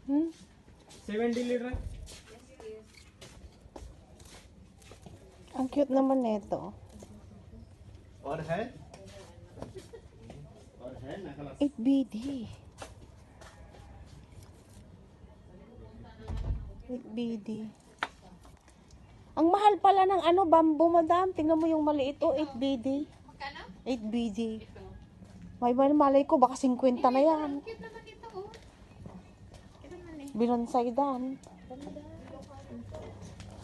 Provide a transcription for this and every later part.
Hmm? 70 liter. Ang cute naman nito. और है ना खलास 8BD. 8BD. Ang mahal pala ng ano, bamboo, madam. Tingnan mo yung maliit. Oh, 8BD. 8BD. May malay ko, baka 50 na yan. Cute naman ito, oh. Ito naman eh. Binonsaydan.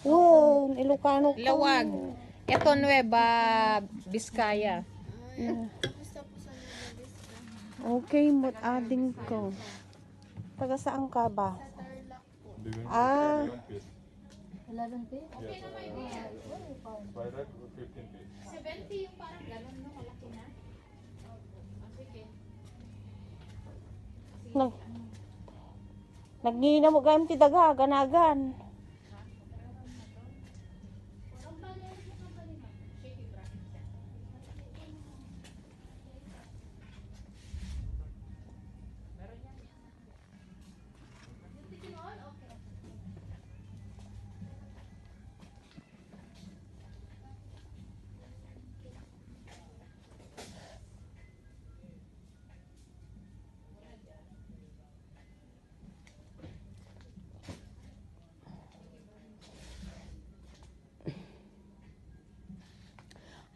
Wow, Ilocano ko. Lawag. Ito, Nueva Vizcaya. Yeah. Okay, adding ko. Taga saan ka ba? Ah, 11 feet? Okay naman yan. By that, 15 feet. 70 yung parang gano'n, no? Malaki na. Sige. nagngina mo gayam ti daga, ganagan.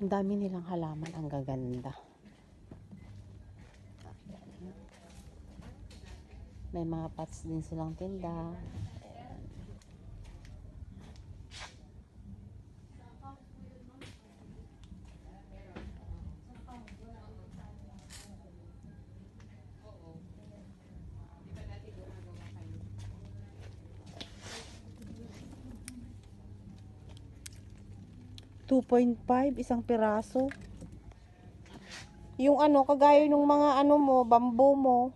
Ang dami nilang halaman, ang gaganda. May mga pots din silang tinda. Ayan. $2.5 isang piraso. Yung ano, kagaya ng mga ano mo, bamboo mo.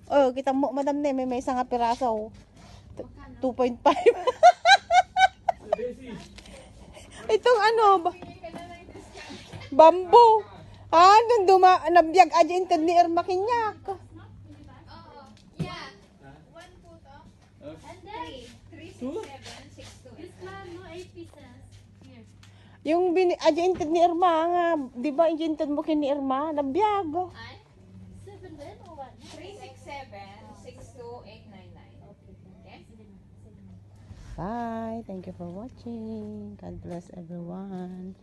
Oh, kita mo, madam ne, may isang piraso. 2.5. Itong ano, bamboo. Ah, nung nabiyag aja intend ni Irma Kinyak. Yeah. 1 foot, oh. And then, 36762. This one, no, 8 pieces. Here. Yung aja intend ni Irma nga, di ba intend mo kin ni Irma, nabiyag. Ay? 7 then or what? 36762,899. Okay? Bye. Thank you for watching. God bless everyone.